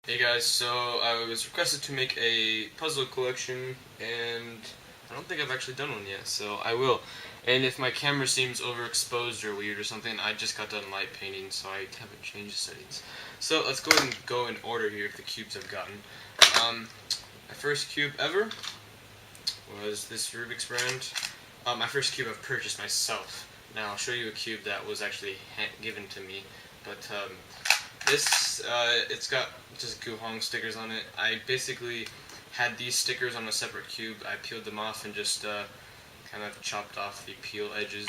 Hey guys, so I was requested to make a puzzle collection, and I don't think I've actually done one yet, so I will. And if my camera seems overexposed or weird or something, I just got done light painting, so I haven't changed the settings. So let's go ahead and go in order here of the cubes I've gotten. My first cube ever was this Rubik's brand. My first cube I've purchased myself. Now I'll show you a cube that was actually given to me, but it's got just Guhong stickers on it. I basically had these stickers on a separate cube. I peeled them off and just kind of chopped off the peel edges.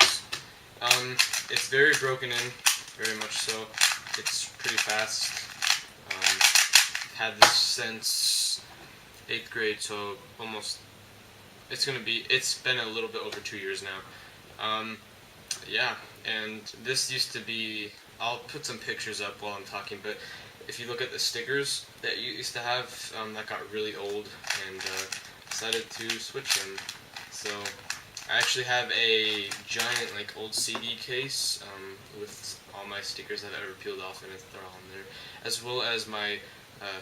It's very broken in, very much so. It's pretty fast. Had this since 8th grade, so almost. It's been a little bit over 2 years now. Yeah, and this used to be. I'll put some pictures up while I'm talking, but if you look at the stickers that you used to have, that got really old, and decided to switch them. So I actually have a giant like old CD case with all my stickers that I've ever peeled off, and they're all in there, as well as my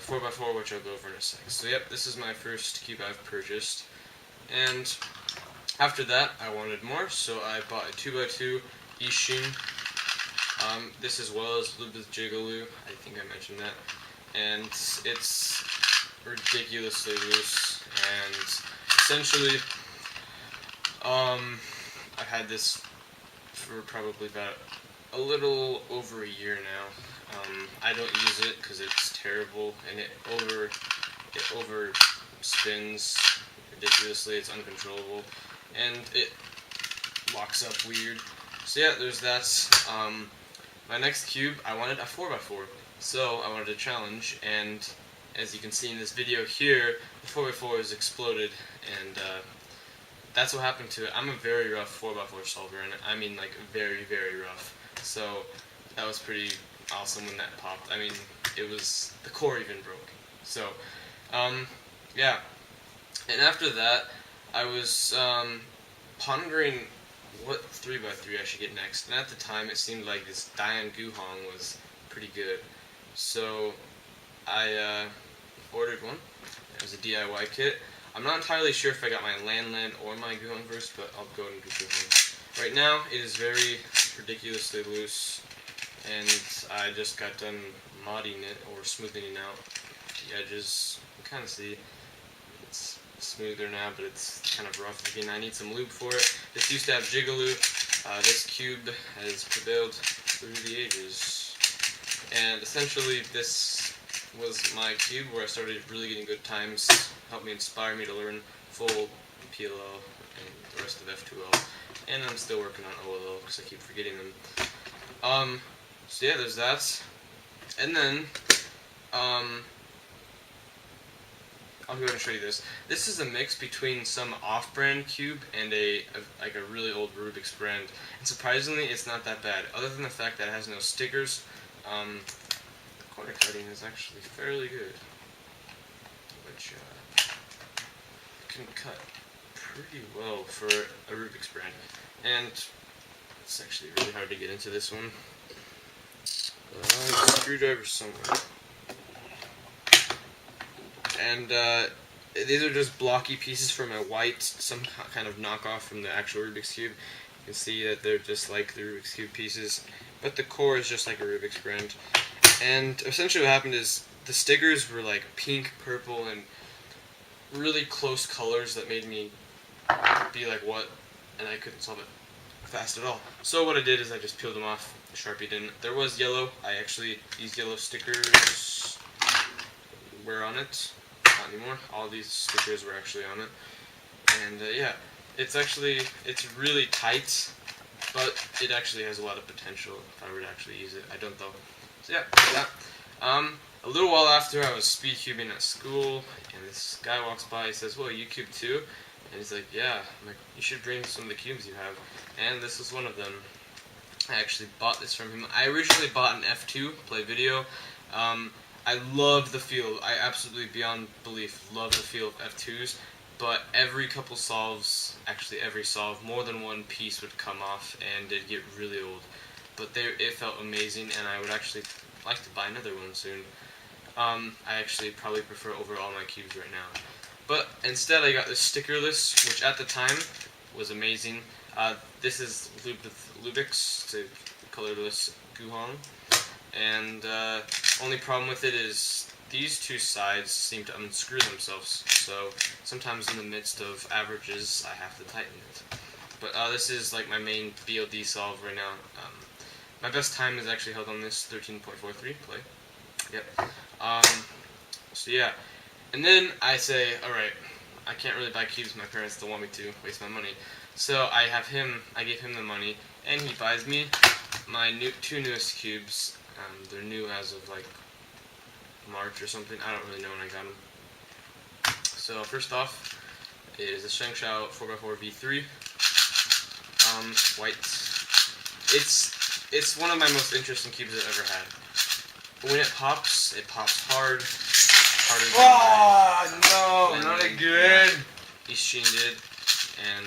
4x4, which I'll go over in a sec. So yep, this is my first cube I've purchased, and after that I wanted more, so I bought a 2x2 Ishin. This as well as Lubith Jigaloo, I think I mentioned that, and it's ridiculously loose, and essentially, I've had this for probably about a little over a year now. I don't use it because it's terrible, and it over spins ridiculously, it's uncontrollable, and it locks up weird. So yeah, there's that. My next cube, I wanted a 4x4, so I wanted a challenge, and as you can see in this video here, the 4x4 has exploded, and that's what happened to it. I'm a very rough 4x4 solver, and I mean like very, very rough, so that was pretty awesome when that popped. I mean, the core even broke. So, yeah, and after that, I was pondering what 3x3 I should get next, and at the time it seemed like this Dian Guhong was pretty good, so I ordered one. It was a DIY kit. I'm not entirely sure if I got my Lan or my Guhong first, but I'll go and do Guhong. Right now it is very ridiculously loose, and I just got done modding it, or smoothing out the edges. You can kind of see it's smoother now, but it's kind of rough looking. I need some lube for it. This used to have Jigaloo. This cube has prevailed through the ages. And essentially this was my cube where I started really getting good times, helped me inspire me to learn full PLL and the rest of F2L. And I'm still working on OLL because I keep forgetting them. So yeah, there's that. And then, I'll go ahead and show you this. This is a mix between some off-brand cube and like a really old Rubik's brand. And surprisingly, it's not that bad. Other than the fact that it has no stickers, the corner cutting is actually fairly good, which can cut pretty well for a Rubik's brand. And it's actually really hard to get into this one. Screwdriver somewhere. And these are just blocky pieces from a white, some kind of knockoff from the actual Rubik's Cube. You can see that they're just like the Rubik's Cube pieces, but the core is just like a Rubik's brand. And essentially what happened is the stickers were like pink, purple, and really close colors that made me be like, what? And I couldn't solve it fast at all. So what I did is I just peeled them off, Sharpie didn't. There was yellow. These yellow stickers were on it. Not anymore. All these stickers were actually on it, and yeah, it's really tight, but it actually has a lot of potential if I were to actually use it. I don't though. So yeah, that. A little while after, I was speed cubing at school, and this guy walks by. He says, "Well, you cube too?" And he's like, "Yeah." I'm like, "You should bring some of the cubes you have," and this was one of them. I actually bought this from him. I originally bought an F2 play video. I love the feel. I absolutely, beyond belief, love the feel of F2s. But every couple solves, actually every solve, more than one piece would come off, and it'd get really old. But it felt amazing, and I would actually like to buy another one soon. I actually probably prefer over all my cubes right now. But instead I got this stickerless, which at the time was amazing. This is lubed with Lubix, it's a colorless Guhong. And only problem with it is these two sides seem to unscrew themselves. So sometimes in the midst of averages, I have to tighten it. But this is like my main BLD solve right now. My best time is actually held on this 13.43 play. Yep. So yeah. And then I say, alright, I can't really buy cubes, my parents don't want me to waste my money. So I gave him the money, and he buys me my two newest cubes. They're new as of like March or something, I don't really know when I got them. So first off is the ShengShou 4x4 V3. White. It's one of my most interesting cubes I've ever had. When it pops hard. Harder than no, not again. Ishin did. And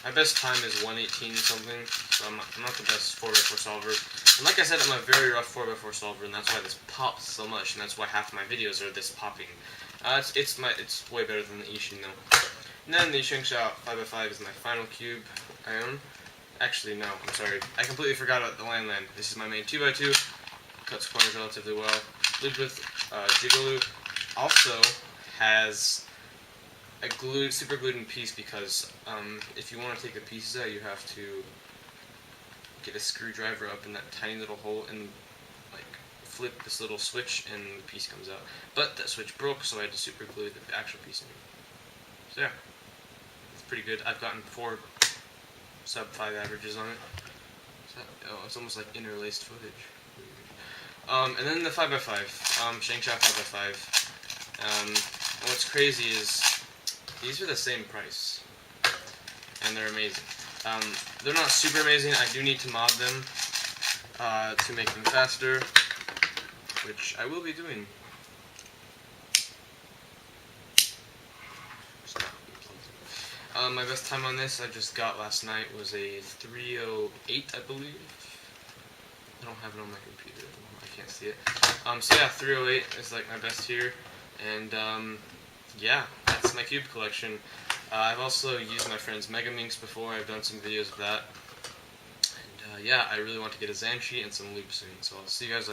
my best time is 118 something, so I'm not the best 4x4 solver. And like I said, I'm a very rough 4x4 solver, and that's why this pops so much, and that's why half of my videos are this popping. It's way better than the Ishin though. And then the ShengShou 5x5 is my final cube I own. Actually, no, I'm sorry. I completely forgot about the Lan Lan. This is my main 2x2. Cuts corners relatively well. Lived with Jigaloo. Also has a super glued in piece because if you want to take the pieces out, you have to get a screwdriver up in that tiny little hole and like flip this little switch and the piece comes out. But that switch broke, so I had to super glue the actual piece in. So yeah, it's pretty good. I've gotten 4 sub 5 averages on it. Oh, it's almost like interlaced footage. And then the 5x5, ShengShou 5x5. And what's crazy is these are the same price, and they're amazing. They're not super amazing. I do need to mod them to make them faster, which I will be doing. My best time on this I just got last night was a 3:08, I believe. I don't have it on my computer. I can't see it. So yeah, 3:08 is like my best here, and yeah, that's my cube collection. I've also used my friend's Megaminx before. I've done some videos of that, and yeah, I really want to get a Zanshi and some loops soon. So I'll see you guys later.